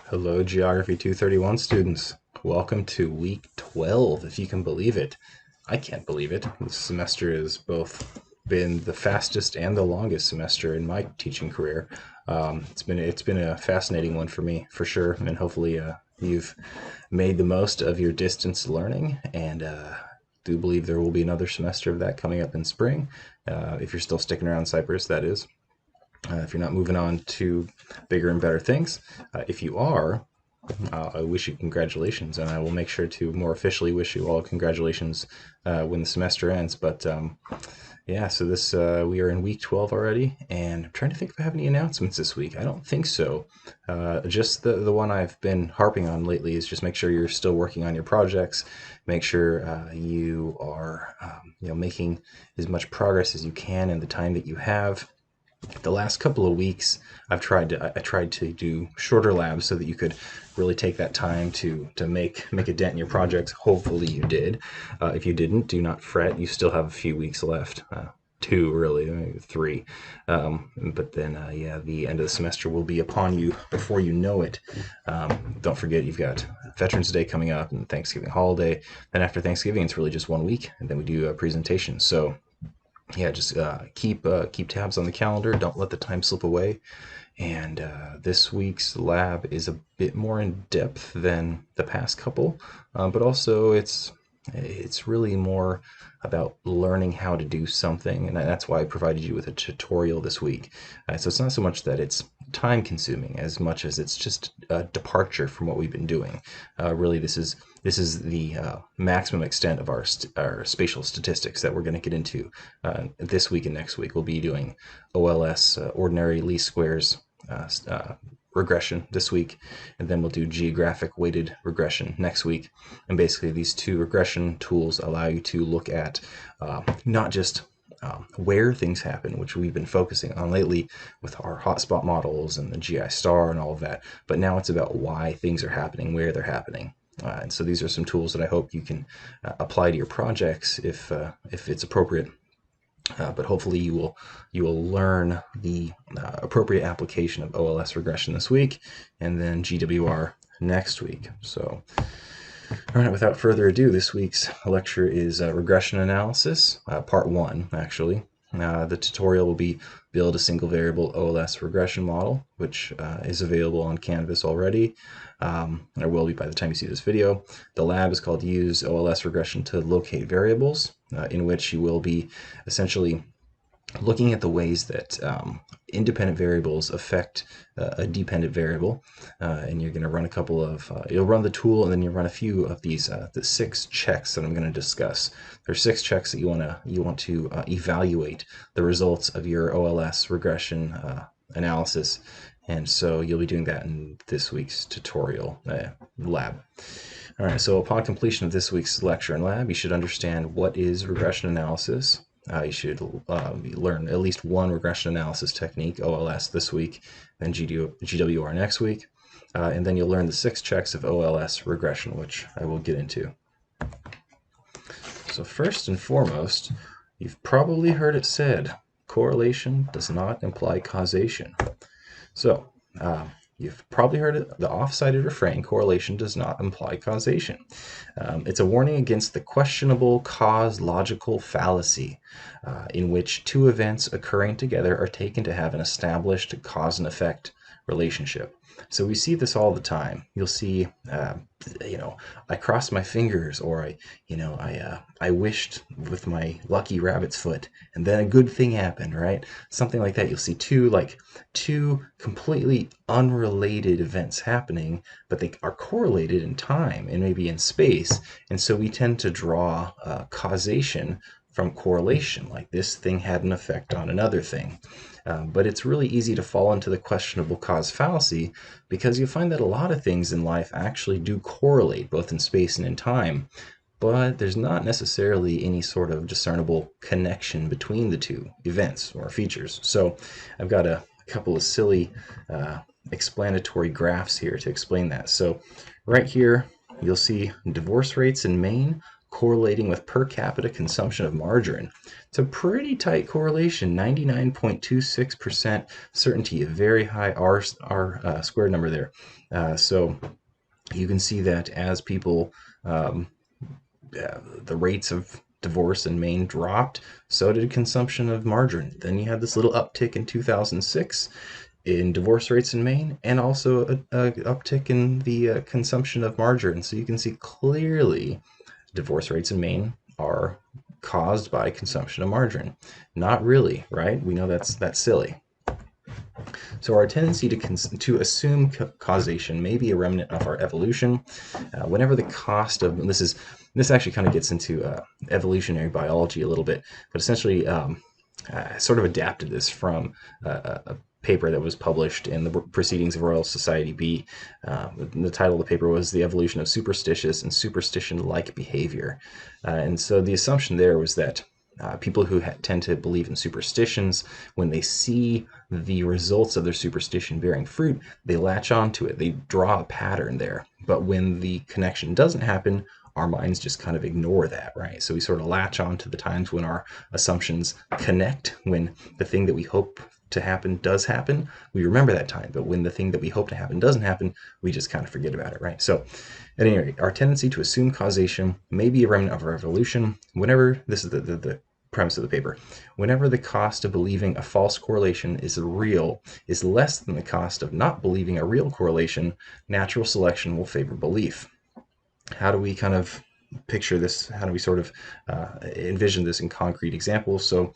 Hello, Geography 231 students. Welcome to week 12, if you can believe it. I can't believe it. This semester has both been the fastest and the longest semester in my teaching career. It's been a fascinating one for me, for sure, and hopefully you've made the most of your distance learning, and do believe there will be another semester of that coming up in spring, if you're still sticking around Cyprus, that is. If you're not moving on to bigger and better things. If you are, I wish you congratulations, and I will make sure to more officially wish you all congratulations when the semester ends. But yeah, so this we are in week 12 already, and I'm trying to think if I have any announcements this week. I don't think so. Just the one I've been harping on lately is just make sure you're still working on your projects. Make sure you are making as much progress as you can in the time that you have. The last couple of weeks, I tried to do shorter labs so that you could really take that time to make a dent in your projects. Hopefully you did. If you didn't, do not fret. You still have a few weeks left. Two, really, maybe three. But then, yeah, the end of the semester will be upon you before you know it. Don't forget, you've got Veterans Day coming up and Thanksgiving holiday. Then after Thanksgiving, it's really just 1 week, and then we do a presentation. So yeah, just keep tabs on the calendar. Don't let the time slip away. And this week's lab is a bit more in depth than the past couple, but also it's really more about learning how to do something, and that's why I provided you with a tutorial this week. So it's not so much that it's time consuming as much as it's just a departure from what we've been doing. Really, this is the maximum extent of our spatial statistics that we're going to get into this week and next week. We'll be doing OLS, ordinary least squares, regression this week, and then we'll do geographic weighted regression next week. And basically these two regression tools allow you to look at not just where things happen, which we've been focusing on lately with our hotspot models and the GI star and all of that, but now it's about why things are happening, where they're happening. And so these are some tools that I hope you can apply to your projects if it's appropriate. But hopefully you will learn the appropriate application of OLS regression this week, and then GWR next week. So, all right, without further ado, this week's lecture is regression analysis, part 1, actually. The tutorial will be build a single variable OLS regression model, which is available on Canvas already. Or will be by the time you see this video. The lab is called Use OLS Regression to Locate Variables, in which you will be essentially looking at the ways that independent variables affect a dependent variable, and you're going to run a couple of, you'll run the tool and then you run a few of these, the 6 checks that I'm going to discuss. There's 6 checks that you want to evaluate the results of your OLS regression analysis, and so you'll be doing that in this week's tutorial lab. All right, so upon completion of this week's lecture and lab, you should understand what is regression analysis. You should learn at least one regression analysis technique, OLS, this week, then GWR next week, and then you'll learn the 6 checks of OLS regression, which I will get into. So first and foremost, you've probably heard it said, correlation does not imply causation. So you've probably heard it, the oft-cited refrain, correlation does not imply causation. It's a warning against the questionable cause-logical fallacy, in which 2 events occurring together are taken to have an established cause and effect relationship. So we see this all the time. You'll see, I crossed my fingers, or I wished with my lucky rabbit's foot, and then a good thing happened, right? Something like that. You'll see two completely unrelated events happening, but they are correlated in time and maybe in space, and so we tend to draw causation from correlation, like this thing had an effect on another thing. But it's really easy to fall into the questionable cause fallacy, because you find that a lot of things in life actually do correlate, both in space and in time, but there's not necessarily any sort of discernible connection between the 2 events or features. So I've got a couple of silly explanatory graphs here to explain that. So right here, you'll see divorce rates in Maine correlating with per capita consumption of margarine. It's a pretty tight correlation, 99.26% certainty, a very high R squared number there. So you can see that as people, the rates of divorce in Maine dropped, so did consumption of margarine. Then you had this little uptick in 2006 in divorce rates in Maine, and also a uptick in the consumption of margarine. So you can see clearly divorce rates in Maine are caused by consumption of margarine. Not really, right? We know that's silly. So our tendency to assume causation may be a remnant of our evolution. Whenever the cost of this actually kind of gets into evolutionary biology a little bit, but essentially I sort of adapted this from a paper that was published in the Proceedings of Royal Society B. The title of the paper was The Evolution of Superstitious and Superstition-like Behavior. And so the assumption there was that people who tend to believe in superstitions, when they see the results of their superstition bearing fruit, they latch onto it. They draw a pattern there. But when the connection doesn't happen, our minds just kind of ignore that, right? So we sort of latch on to the times when our assumptions connect, when the thing that we hope to happen does happen, we remember that time. But when the thing that we hope to happen doesn't happen, we just kind of forget about it, right? So at any rate, our tendency to assume causation may be a remnant of our evolution. Whenever, this is the premise of the paper, whenever the cost of believing a false correlation is less than the cost of not believing a real correlation, natural selection will favor belief. How do we kind of picture this? How do we sort of envision this in concrete examples? So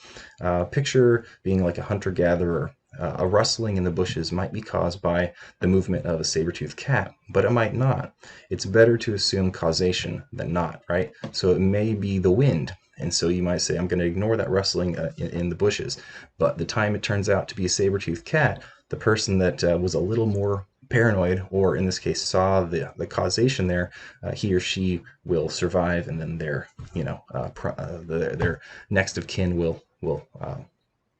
picture being like a hunter-gatherer. A rustling in the bushes might be caused by the movement of a saber-toothed cat, but it might not. It's better to assume causation than not, right? So it may be the wind. And so you might say, I'm going to ignore that rustling in the bushes. But the time it turns out to be a saber-toothed cat, the person that was a little more paranoid, or in this case saw the causation there, he or she will survive, and then their their next of kin will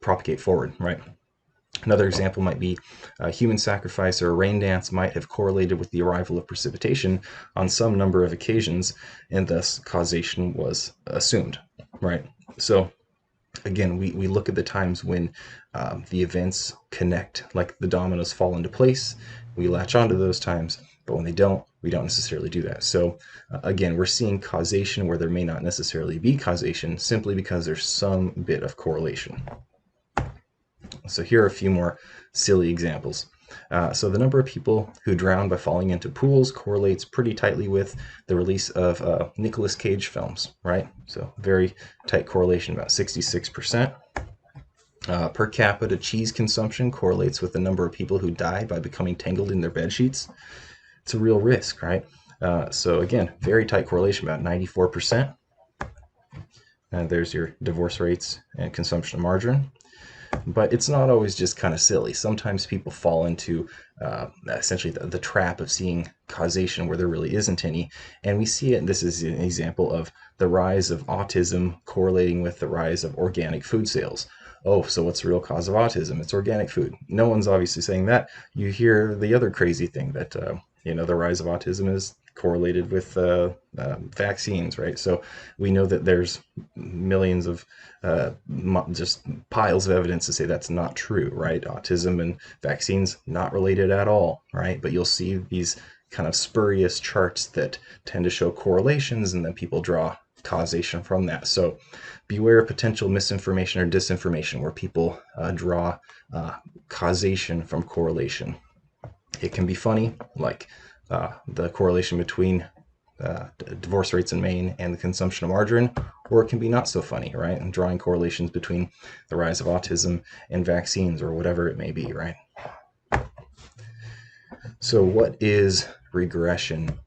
propagate forward, right? Another example might be a human sacrifice or a rain dance might have correlated with the arrival of precipitation on some number of occasions, and thus causation was assumed, right? So again, we look at the times when the events connect, like the dominoes fall into place. We latch onto those times, but when they don't, we don't necessarily do that. So again, we're seeing causation where there may not necessarily be causation, simply because there's some bit of correlation. So here are a few more silly examples. So the number of people who drown by falling into pools correlates pretty tightly with the release of Nicolas Cage films, right? So very tight correlation, about 66%. Per capita cheese consumption correlates with the number of people who die by becoming tangled in their bed sheets. It's a real risk, right? So again, very tight correlation, about 94%. And there's your divorce rates and consumption of margarine. But it's not always just kind of silly. Sometimes people fall into essentially the trap of seeing causation where there really isn't any. And we see it, this is an example of the rise of autism correlating with the rise of organic food sales. Oh, so what's the real cause of autism? It's organic food. No one's obviously saying that. You hear the other crazy thing that, the rise of autism is correlated with vaccines, right? So we know that there's millions of just piles of evidence to say that's not true, right? Autism and vaccines not related at all, right? But you'll see these kind of spurious charts that tend to show correlations, and then people draw causation from that. So beware of potential misinformation or disinformation where people draw causation from correlation. It can be funny, like the correlation between divorce rates in Maine and the consumption of margarine, or it can be not so funny, right? And drawing correlations between the rise of autism and vaccines, or whatever it may be, right? So what is regression?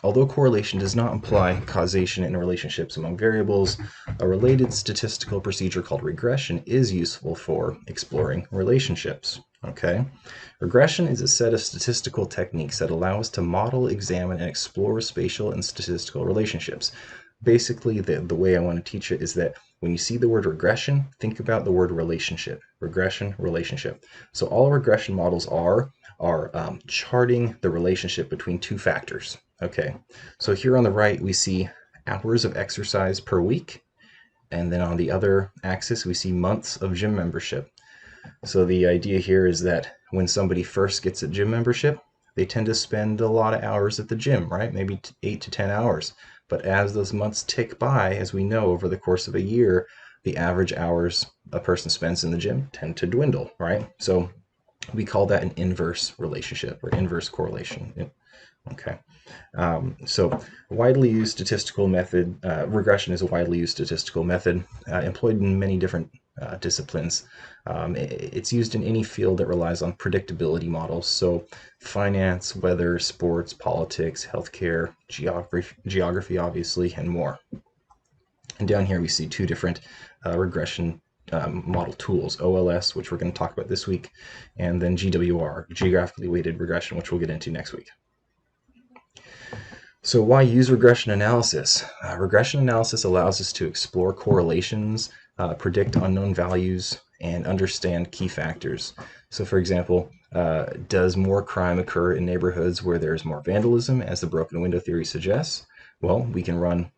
Although correlation does not imply causation in relationships among variables, a related statistical procedure called regression is useful for exploring relationships. Okay? Regression is a set of statistical techniques that allow us to model, examine, and explore spatial and statistical relationships. Basically, the way I want to teach it is that when you see the word regression, think about the word relationship. Regression, relationship. So all regression models are charting the relationship between two factors. Okay, so here on the right we see hours of exercise per week. And then on the other axis, we see months of gym membership. So the idea here is that when somebody first gets a gym membership, they tend to spend a lot of hours at the gym, right? Maybe 8 to 10 hours. But as those months tick by, as we know over the course of a year, the average hours a person spends in the gym tend to dwindle, right? So we call that an inverse relationship or inverse correlation. Okay. So widely used statistical method, regression is a widely used statistical method employed in many different disciplines. It's used in any field that relies on predictability models. So finance, weather, sports, politics, healthcare, geography obviously, and more. And down here we see two different regression model tools, OLS, which we're going to talk about this week, and then GWR, geographically weighted regression, which we'll get into next week. So why use regression analysis? Regression analysis allows us to explore correlations, predict unknown values, and understand key factors. So for example, does more crime occur in neighborhoods where there's more vandalism, as the broken window theory suggests? Well, we can run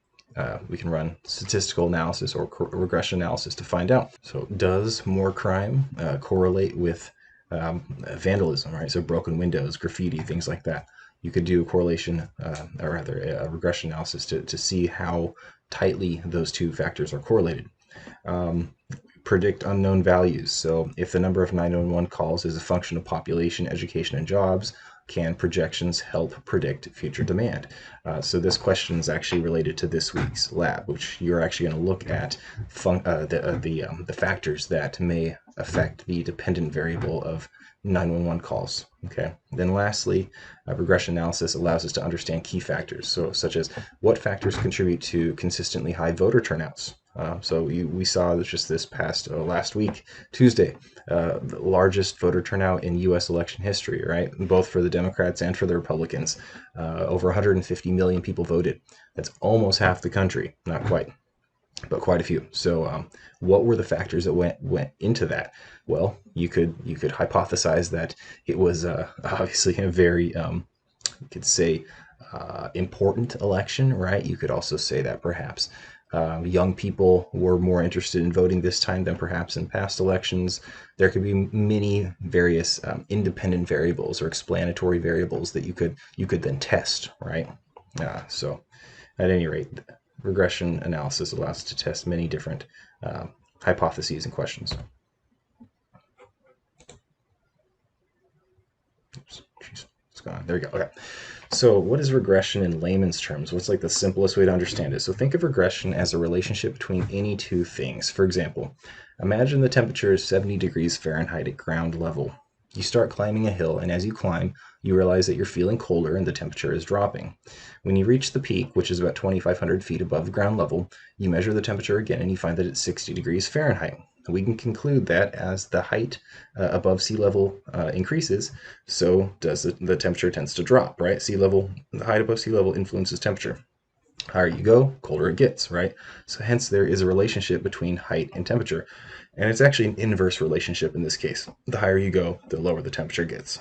statistical analysis or regression analysis to find out. So does more crime correlate with vandalism, right? So broken windows, graffiti, things like that. You could do a correlation, or rather a regression analysis to see how tightly those two factors are correlated. Predict unknown values. So if the number of 911 calls is a function of population, education, and jobs, can projections help predict future demand? So this question is actually related to this week's lab, which you're actually going to look at the factors that may affect the dependent variable of 911 calls. Okay. Then lastly, regression analysis allows us to understand key factors, so such as what factors contribute to consistently high voter turnouts. So we saw just this past last week, Tuesday, the largest voter turnout in U.S. election history, right? Both for the Democrats and for the Republicans. Over 150 million people voted. That's almost half the country. Not quite, but quite a few. So what were the factors that went into that? Well, you could hypothesize that it was obviously a very, you could say, important election, right? You could also say that perhaps young people were more interested in voting this time than perhaps in past elections. There could be many various independent variables or explanatory variables that you could then test, right? So at any rate, regression analysis allows us to test many different hypotheses and questions. Oops, it's gone. There we go. Okay. So what is regression in layman's terms? What's like the simplest way to understand it? So think of regression as a relationship between any two things. For example, imagine the temperature is 70 degrees Fahrenheit at ground level. You start climbing a hill, and as you climb, you realize that you're feeling colder and the temperature is dropping. When you reach the peak, which is about 2,500 feet above ground level, you measure the temperature again and you find that it's 60 degrees Fahrenheit. We can conclude that as the height above sea level increases, so does the temperature tends to drop, right? The height above sea level influences temperature. Higher you go, colder it gets, right? So hence there is a relationship between height and temperature. And it's actually an inverse relationship in this case. The higher you go, the lower the temperature gets.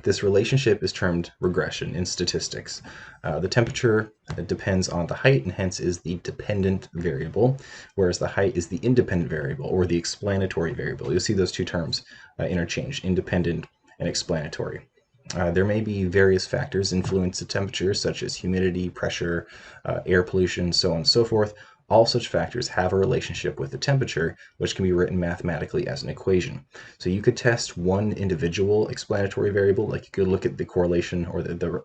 This relationship is termed regression in statistics. The temperature depends on the height and hence is the dependent variable, whereas the height is the independent variable or the explanatory variable. You'll see those two terms interchanged, independent and explanatory. There may be various factors influence the temperature, such as humidity, pressure, air pollution, so on and so forth. All such factors have a relationship with the temperature, which can be written mathematically as an equation. So you could test one individual explanatory variable, like you could look at the correlation or the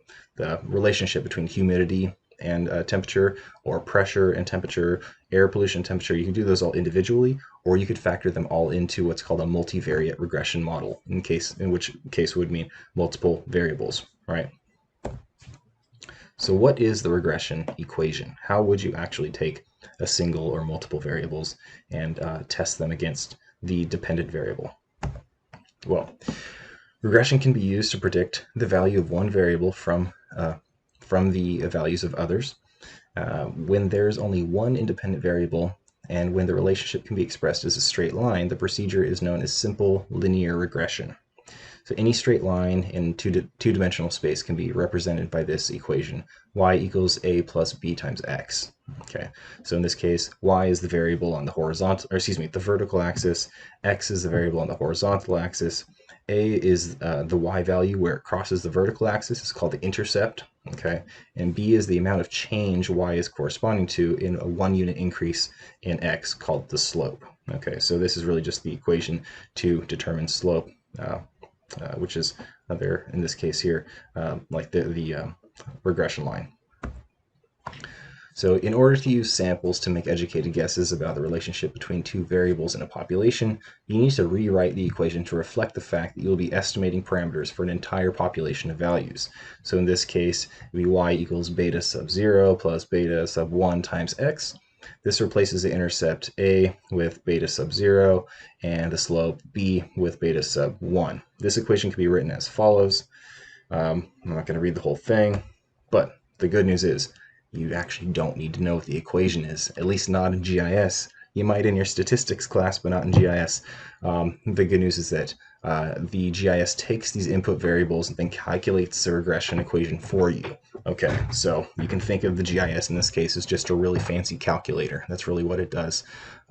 relationship between humidity and temperature, or pressure and temperature, air pollution temperature. You can do those all individually, or you could factor them all into what's called a multivariate regression model, in which case would mean multiple variables, right? So what is the regression equation? How would you actually take a single or multiple variables and test them against the dependent variable? Well, regression can be used to predict the value of one variable from the values of others. When there's only one independent variable and when the relationship can be expressed as a straight line, the procedure is known as simple linear regression. So any straight line in two-dimensional space can be represented by this equation: y equals a plus b times x. Okay, so in this case, y is the variable on the horizontal, or excuse me, the vertical axis. X is the variable on the horizontal axis. A is the y value where it crosses the vertical axis. It's called the intercept. Okay, and b is the amount of change y is corresponding to in a 1 unit increase in x, called the slope. Okay, so this is really just the equation to determine slope, which is there in this case here, like the regression line. So in order to use samples to make educated guesses about the relationship between two variables in a population, you need to rewrite the equation to reflect the fact that you'll be estimating parameters for an entire population of values. So in this case, it would be y equals beta sub 0 plus beta sub 1 times x. This replaces the intercept a with beta sub 0 and the slope b with beta sub 1. This equation can be written as follows. I'm not going to read the whole thing, but the good news is you actually don't need to know what the equation is, at least not in GIS. You might in your statistics class, but not in GIS. The good news is that the GIS takes these input variables and then calculates the regression equation for you. Okay, so you can think of the GIS in this case as just a really fancy calculator. That's really what it does.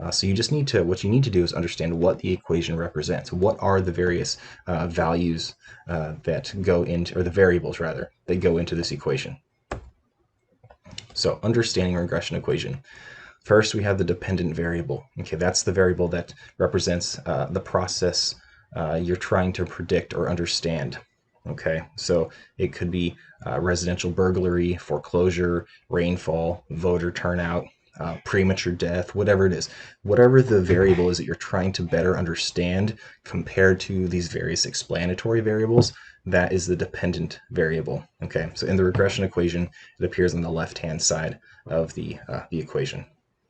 So you just need to, what you need to do is understand what the equation represents. What are the various values that go into, or the variables rather, that go into this equation. So understanding a regression equation. First, we have the dependent variable. Okay, that's the variable that represents the process you're trying to predict or understand. Okay, so it could be residential burglary, foreclosure, rainfall, voter turnout, premature death, whatever it is. Whatever the variable is that you're trying to better understand compared to these various explanatory variables, that is the dependent variable. Okay, so in the regression equation, it appears on the left-hand side of the equation,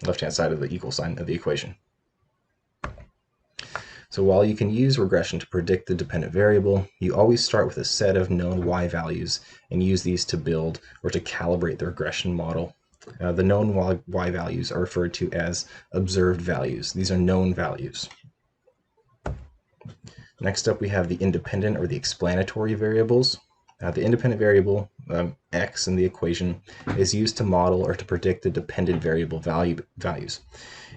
left-hand side of the equal sign of the equation. So while you can use regression to predict the dependent variable, you always start with a set of known y values and use these to build or to calibrate the regression model. The known y values are referred to as observed values. These are known values. Next up, we have the independent or the explanatory variables. The independent variable, x in the equation, is used to model or to predict the dependent variable values.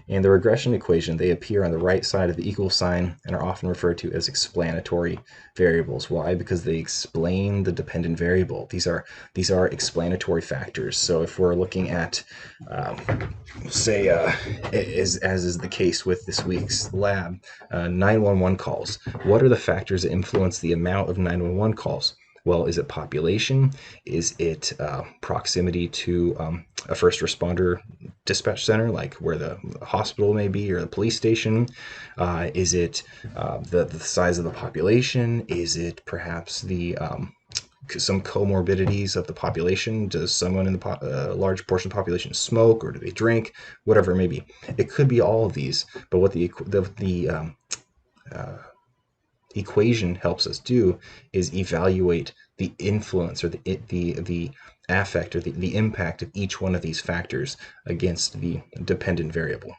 In the regression equation, they appear on the right side of the equal sign and are often referred to as explanatory variables. Why? Because they explain the dependent variable. These are explanatory factors. So if we're looking at, say, as is the case with this week's lab, 911 calls, what are the factors that influence the amount of 911 calls? Well, is it population? Is it proximity to a first responder dispatch center, like where the hospital may be or the police station? Is it the size of the population? Is it perhaps the some comorbidities of the population? Does someone in the large portion of the population smoke, or do they drink? Whatever it may be. It could be all of these, but what the equation helps us do is evaluate the influence or the affect or the impact of each one of these factors against the dependent variable.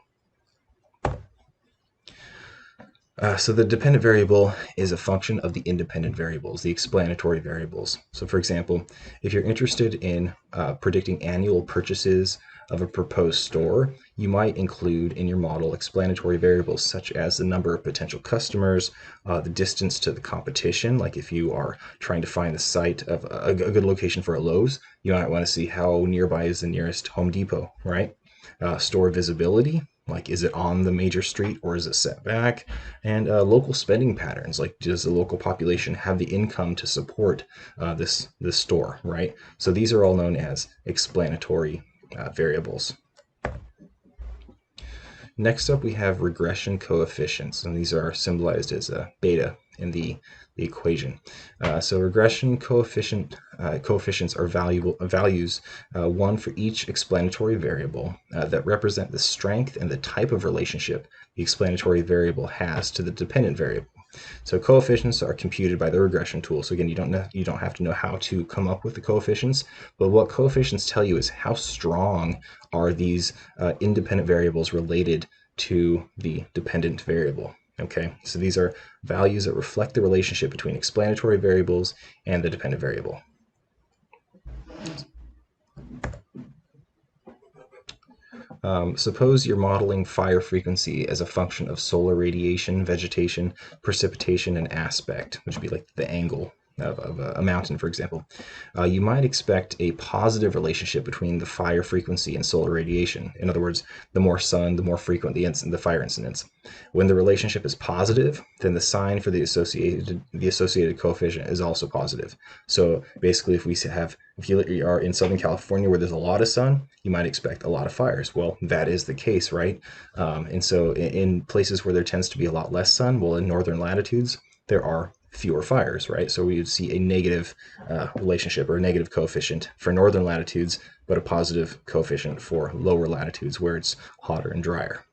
So the dependent variable is a function of the independent variables, the explanatory variables. So for example, if you're interested in predicting annual purchases of a proposed store, you might include in your model explanatory variables such as the number of potential customers, the distance to the competition. Like if you are trying to find the site of a good location for a Lowe's, you might want to see how nearby is the nearest Home Depot, right? Store visibility, like is it on the major street or is it set back? And local spending patterns, like does the local population have the income to support this store, right? So these are all known as explanatory variables. Next up, we have regression coefficients, and these are symbolized as beta in the equation. So regression coefficients are values, one for each explanatory variable that represent the strength and the type of relationship the explanatory variable has to the dependent variable. So coefficients are computed by the regression tool. So again, you don't have to know how to come up with the coefficients, but what coefficients tell you is how strong are these independent variables related to the dependent variable. Okay, so these are values that reflect the relationship between explanatory variables and the dependent variable. Suppose you're modeling fire frequency as a function of solar radiation, vegetation, precipitation, and aspect, which would be like the angle of a mountain, for example. You might expect a positive relationship between the fire frequency and solar radiation. In other words, the more sun, the more frequent the fire incidents. When the relationship is positive, then the sign for the associated coefficient is also positive. So basically, if you are in Southern California where there's a lot of sun, you might expect a lot of fires. Well, that is the case, right? And so in places where there tends to be a lot less sun, well, in northern latitudes, there are fewer fires, right? So we would see a negative relationship or a negative coefficient for northern latitudes, but a positive coefficient for lower latitudes where it's hotter and drier.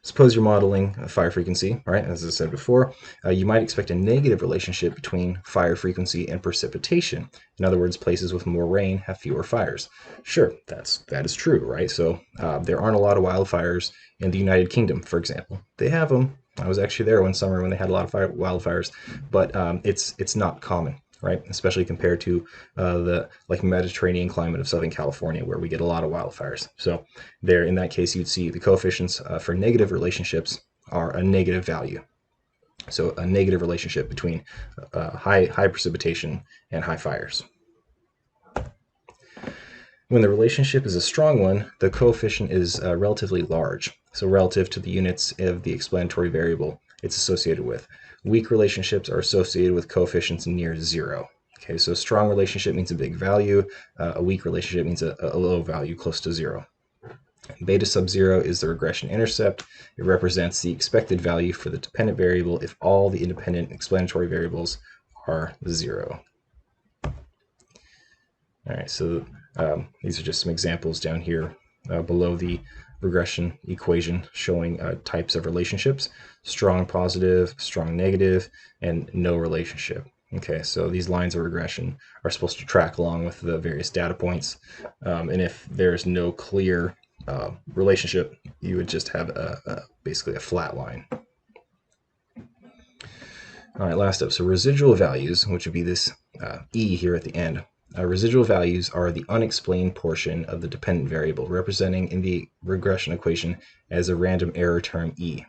Suppose you're modeling a fire frequency, right? As I said before, you might expect a negative relationship between fire frequency and precipitation. In other words, places with more rain have fewer fires. Sure, that is true, right? So there aren't a lot of wildfires in the United Kingdom, for example. They have them. I was actually there one summer when they had a lot of wildfires, but it's not common, right? Especially compared to the Mediterranean climate of Southern California, where we get a lot of wildfires. So there, in that case, you'd see the coefficients for negative relationships are a negative value. So a negative relationship between high precipitation and high fires. When the relationship is a strong one, the coefficient is relatively large. So relative to the units of the explanatory variable it's associated with. Weak relationships are associated with coefficients near zero. Okay, so a strong relationship means a big value. A weak relationship means a low value close to zero. Beta sub zero is the regression intercept. It represents the expected value for the dependent variable if all the independent explanatory variables are zero. All right, so these are just some examples down here below the regression equation showing types of relationships: strong positive, strong negative, and no relationship. Okay, so these lines of regression are supposed to track along with the various data points, and if there's no clear relationship, you would just have basically a flat line. All right, last up, so residual values, which would be this E here at the end. Residual values are the unexplained portion of the dependent variable, representing in the regression equation as a random error term E.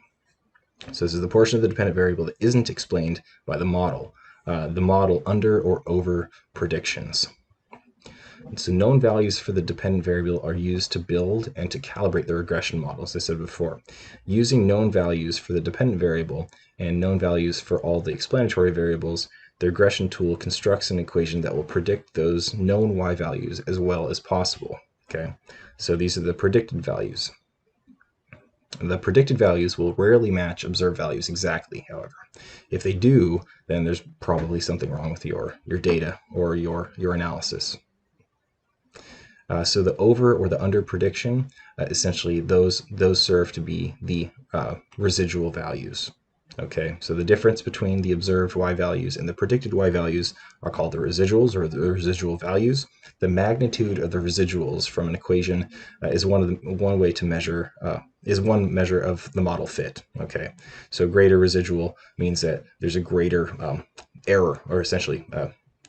So this is the portion of the dependent variable that isn't explained by the model under or over predictions. So known values for the dependent variable are used to build and to calibrate the regression model, as I said before. Using known values for the dependent variable and known values for all the explanatory variables, the regression tool constructs an equation that will predict those known y values as well as possible. Okay, so these are the predicted values. The predicted values will rarely match observed values exactly, however. If they do, then there's probably something wrong with your data or your analysis. So the over or the under prediction, essentially those serve to be the residual values. Okay, so the difference between the observed y values and the predicted y values are called the residuals or the residual values. The magnitude of the residuals from an equation is one way to measure is one measure of the model fit. Okay, so greater residual means that there's a greater error, or essentially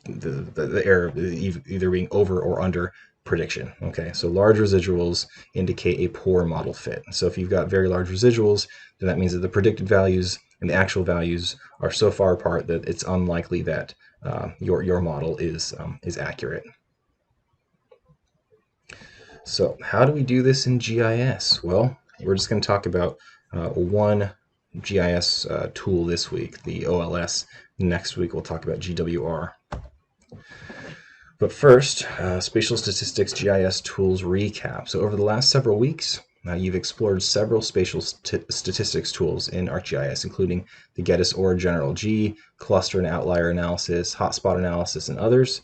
the error either being over or under prediction. Okay, so large residuals indicate a poor model fit. So if you've got very large residuals, then that means that the predicted values and the actual values are so far apart that it's unlikely that your model is accurate. So how do we do this in GIS? Well, we're just going to talk about one GIS tool this week, the OLS. Next week we'll talk about GWR. But first, Spatial Statistics GIS Tools Recap. So over the last several weeks, you've explored several spatial statistics tools in ArcGIS, including the GEDIS or General G, cluster and outlier analysis, hotspot analysis, and others.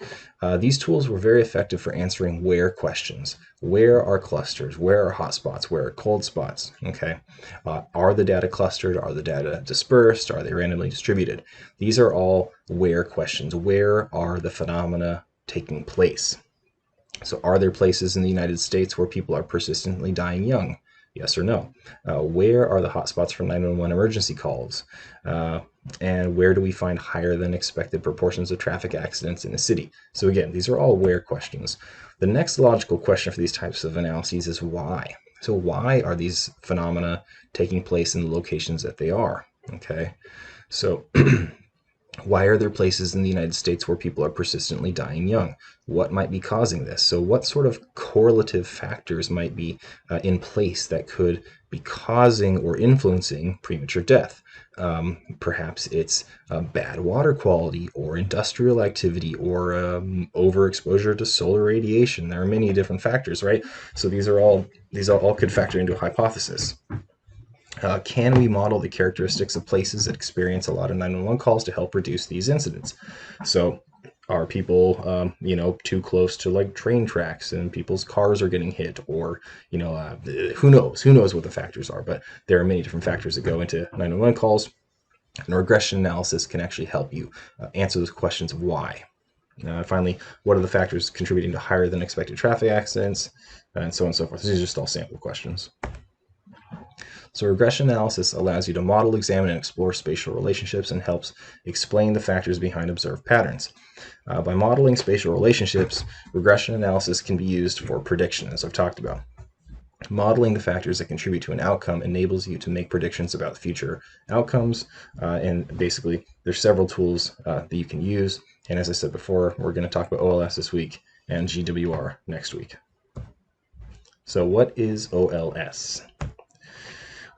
These tools were very effective for answering where questions. Where are clusters? Where are hotspots? Where are cold spots? Okay. Are the data clustered? Are the data dispersed? Are they randomly distributed? These are all where questions. Where are the phenomena taking place? So are there places in the United States where people are persistently dying young? Yes or no? Where are the hotspots for 911 emergency calls? And where do we find higher than expected proportions of traffic accidents in a city? So again, these are all where questions. The next logical question for these types of analyses is why. So why are these phenomena taking place in the locations that they are? Okay, so why are there places in the United States where people are persistently dying young? What might be causing this? So what sort of correlative factors might be in place that could be causing or influencing premature death? Perhaps it's bad water quality or industrial activity or overexposure to solar radiation. There are many different factors, right? So these all could factor into a hypothesis. Can we model the characteristics of places that experience a lot of 911 calls to help reduce these incidents? So are people, too close to like train tracks and people's cars are getting hit, or, who knows? Who knows what the factors are? But there are many different factors that go into 911 calls. And regression analysis can actually help you answer those questions of why. Finally, what are the factors contributing to higher than expected traffic accidents, and so on and so forth. These are just all sample questions. So regression analysis allows you to model, examine, and explore spatial relationships and helps explain the factors behind observed patterns. By modeling spatial relationships, regression analysis can be used for prediction, as I've talked about. Modeling the factors that contribute to an outcome enables you to make predictions about future outcomes. And basically, there's several tools that you can use. And as I said before, we're going to talk about OLS this week and GWR next week. So what is OLS?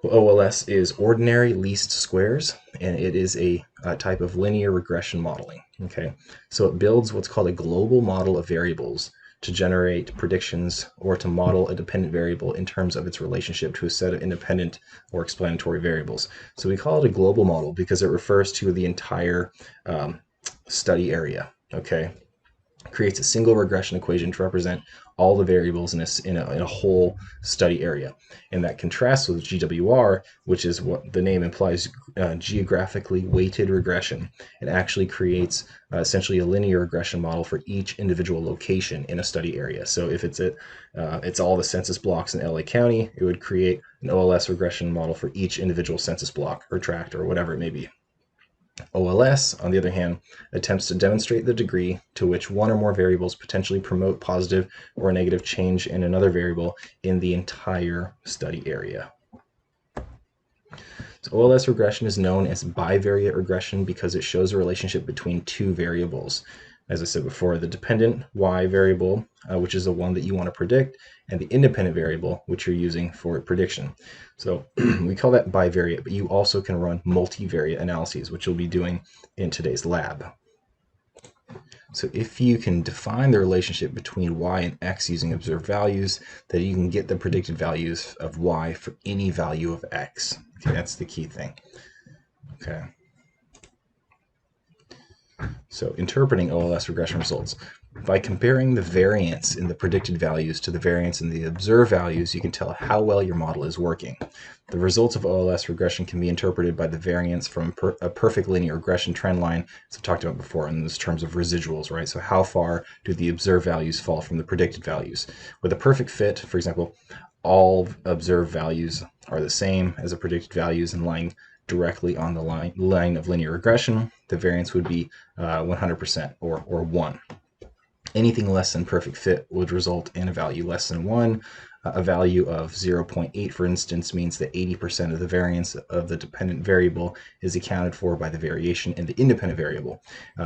Well, OLS is ordinary least squares, and it is a type of linear regression modeling. Okay, so it builds what's called a global model of variables to generate predictions or to model a dependent variable in terms of its relationship to a set of independent or explanatory variables. So we call it a global model because it refers to the entire study area. Okay, creates a single regression equation to represent all the variables in a whole study area. And that contrasts with GWR, which is what the name implies, geographically weighted regression. It actually creates essentially a linear regression model for each individual location in a study area. So if it's all the census blocks in LA County, it would create an OLS regression model for each individual census block or tract or whatever it may be. OLS, on the other hand, attempts to demonstrate the degree to which one or more variables potentially promote positive or negative change in another variable in the entire study area. So OLS regression is known as bivariate regression because it shows a relationship between two variables. As I said before, the dependent y variable, which is the one that you want to predict, and the independent variable, which you're using for prediction. So we call that bivariate, but you also can run multivariate analyses, which you'll be doing in today's lab. So if you can define the relationship between y and x using observed values, then you can get the predicted values of y for any value of x. Okay, that's the key thing. Okay. So interpreting OLS regression results. By comparing the variance in the predicted values to the variance in the observed values, you can tell how well your model is working. The results of OLS regression can be interpreted by the variance from a perfect linear regression trend line, as I've talked about before in those terms of residuals, right? So how far do the observed values fall from the predicted values? With a perfect fit, for example, all observed values are the same as the predicted values and lying directly on the line of linear regression, the variance would be 100% or 1. Anything less than perfect fit would result in a value less than 1. A value of 0.8, for instance, means that 80% of the variance of the dependent variable is accounted for by the variation in the independent variable.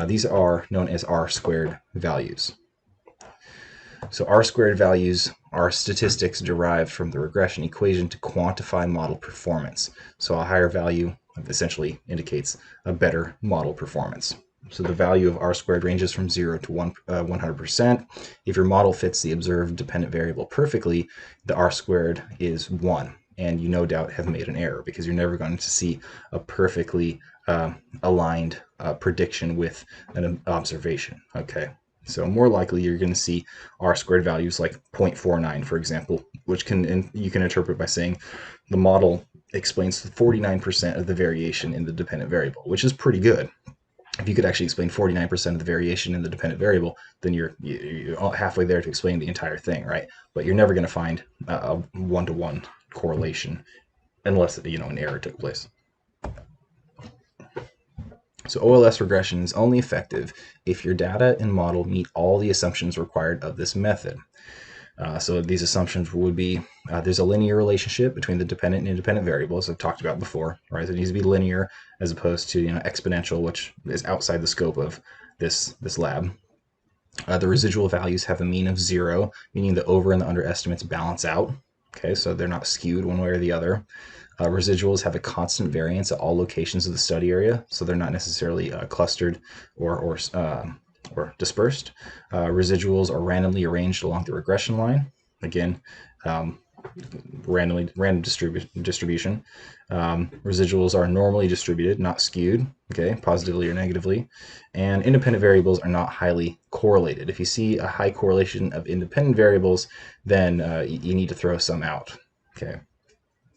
These are known as R-squared values. So R-squared values are statistics derived from the regression equation to quantify model performance. So a higher value essentially indicates a better model performance. So the value of R-squared ranges from 0 to 100%. If your model fits the observed dependent variable perfectly, the R-squared is 1. And you no doubt have made an error because you're never going to see a perfectly aligned prediction with an observation. Okay. So more likely you're going to see R-squared values like 0.49, for example, which you can interpret by saying the model explains 49% of the variation in the dependent variable, which is pretty good. If you could actually explain 49% of the variation in the dependent variable, then you're halfway there to explain the entire thing, right? But you're never going to find a one-to-one correlation, unless an error took place. So OLS regression is only effective if your data and model meet all the assumptions required of this method. So these assumptions would be there's a linear relationship between the dependent and independent variables I've talked about before, right? So it needs to be linear as opposed to exponential, which is outside the scope of this lab. The residual values have a mean of 0, meaning the over and the under estimates balance out. Okay, so they're not skewed one way or the other. Residuals have a constant variance at all locations of the study area, so they're not necessarily clustered or dispersed. Residuals are randomly arranged along the regression line. Again, random distribution. Residuals are normally distributed, not skewed, okay, positively or negatively. And independent variables are not highly correlated. If you see a high correlation of independent variables, then you need to throw some out, okay.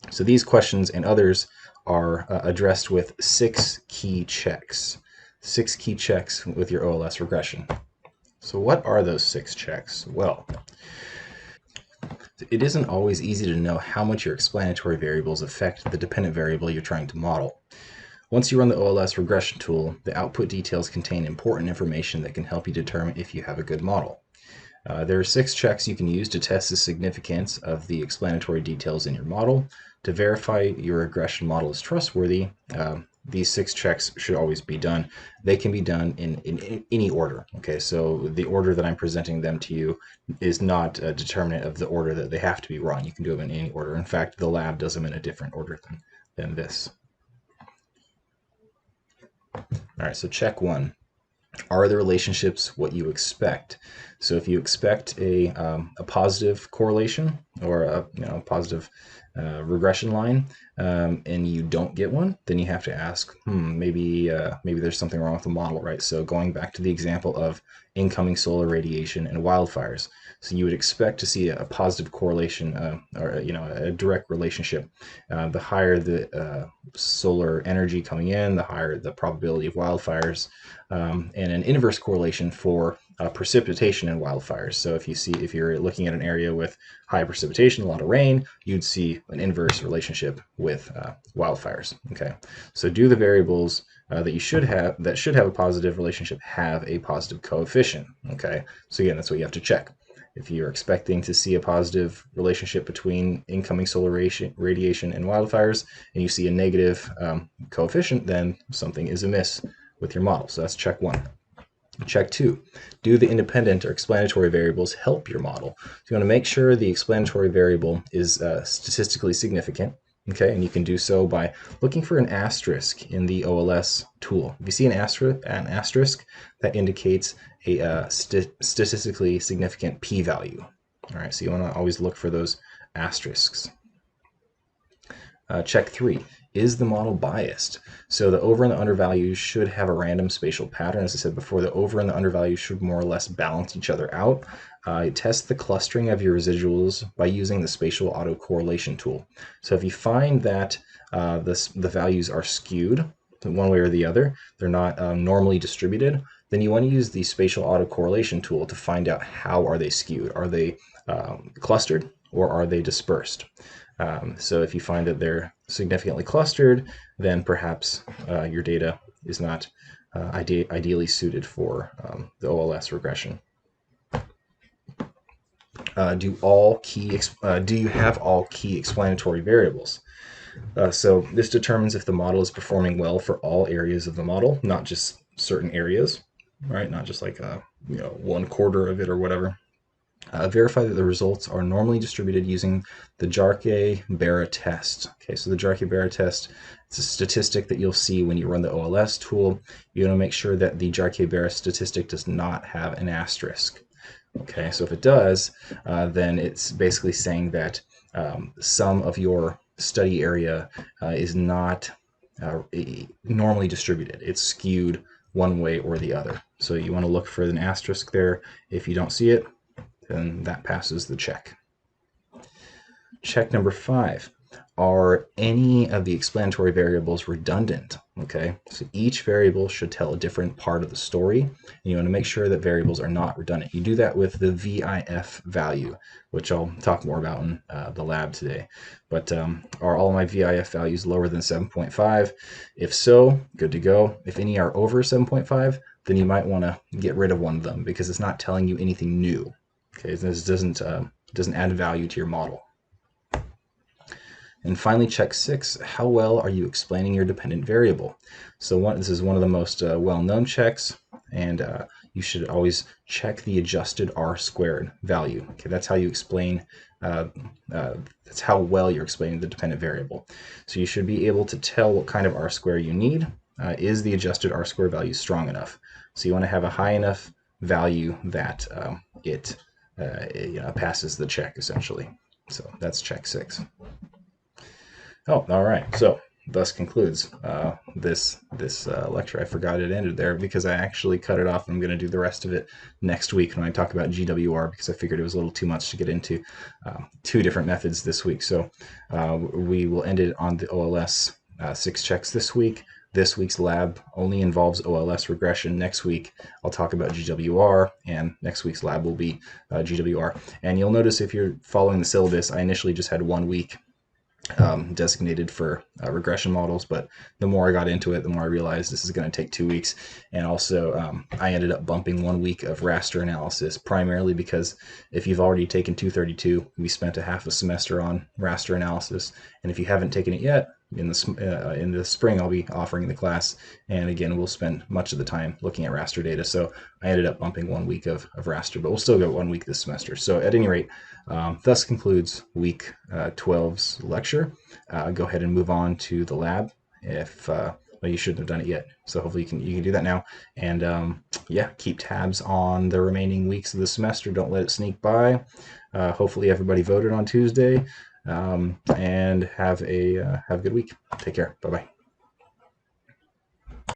So these questions and others are addressed with 6 key checks. 6 key checks with your OLS regression. So what are those 6 checks? Well, it isn't always easy to know how much your explanatory variables affect the dependent variable you're trying to model. Once you run the OLS regression tool, the output details contain important information that can help you determine if you have a good model. There are 6 checks you can use to test the significance of the explanatory details in your model. To verify your regression model is trustworthy, these 6 checks should always be done. They can be done in any order. Okay, so the order that I'm presenting them to you is not a determinant of the order that they have to be run. You can do them in any order. In fact, the lab does them in a different order than this. All right, so check 1. Are the relationships what you expect? So if you expect a positive correlation or a positive regression line, and you don't get one, then you have to ask, maybe there's something wrong with the model, right? So going back to the example of incoming solar radiation and wildfires, so you would expect to see a positive correlation or a direct relationship. The higher the solar energy coming in, the higher the probability of wildfires, and an inverse correlation for precipitation in wildfires. So if you're looking at an area with high precipitation, a lot of rain, you'd see an inverse relationship with wildfires. Okay, so do the variables that should have a positive relationship have a positive coefficient? Okay, so again, that's what you have to check. If you're expecting to see a positive relationship between incoming solar radiation and wildfires, and you see a negative coefficient, then something is amiss with your model. So that's check 1. Check 2, do the independent or explanatory variables help your model? So you want to make sure the explanatory variable is statistically significant, okay, and you can do so by looking for an asterisk in the OLS tool. If you see an asterisk, that indicates a statistically significant p-value. All right, so you want to always look for those asterisks. Check 3, is the model biased? So the over and the under values should have a random spatial pattern. As I said before, the over and the under values should more or less balance each other out. Test the clustering of your residuals by using the spatial autocorrelation tool. So if you find that the values are skewed one way or the other, they're not normally distributed, then you want to use the spatial autocorrelation tool to find out how are they skewed. Are they clustered or are they dispersed? So if you find that they're significantly clustered, then perhaps your data is not ideally suited for the OLS regression. Do you have all key explanatory variables? So this determines if the model is performing well for all areas of the model, not just certain areas, right? Not just like 1/4 of it or whatever. Verify that the results are normally distributed using the Jarque-Bera test. Okay, so the Jarque-Bera test, it's a statistic that you'll see when you run the OLS tool. You want to make sure that the Jarque-Bera statistic does not have an asterisk. Okay, so if it does, then it's basically saying that some of your study area is not normally distributed. It's skewed one way or the other. So you want to look for an asterisk there. If you don't see it, then that passes the check. Check number 5. are any of the explanatory variables redundant? Okay, so each variable should tell a different part of the story, and you want to make sure that variables are not redundant. You do that with the VIF value, which I'll talk more about in the lab today. But are all my VIF values lower than 7.5? If so, good to go. If any are over 7.5, then you might want to get rid of one of them because it's not telling you anything new. Okay, this doesn't add value to your model. And finally, check 6, how well are you explaining your dependent variable? So this is one of the most well-known checks, and you should always check the adjusted R-squared value. Okay, that's how you explain, that's how well you're explaining the dependent variable. So you should be able to tell what kind of R-square you need. Is the adjusted R-square value strong enough? So you want to have a high enough value that it passes the check, essentially. So that's check 6. Oh, all right. So thus concludes this lecture. I forgot it ended there because I actually cut it off. I'm going to do the rest of it next week when I talk about GWR because I figured it was a little too much to get into 2 different methods this week. So we will end it on the OLS 6 checks this week. This week's lab only involves OLS regression. Next week, I'll talk about GWR, and next week's lab will be GWR. And you'll notice if you're following the syllabus, I initially just had 1 week designated for regression models, but the more I got into it, the more I realized this is going to take 2 weeks. And also I ended up bumping 1 week of raster analysis, primarily because if you've already taken 232, we spent a half a semester on raster analysis, and if you haven't taken it yet, in the spring I'll be offering the class, and again we'll spend much of the time looking at raster data. So I ended up bumping 1 week of raster, but we'll still go 1 week this semester. So at any rate, thus concludes week 12's lecture. Go ahead and move on to the lab if well, you shouldn't have done it yet. So hopefully you can do that now. And yeah, keep tabs on the remaining weeks of the semester. Don't let it sneak by. Hopefully everybody voted on Tuesday. And have a good week. Take care. Bye-bye.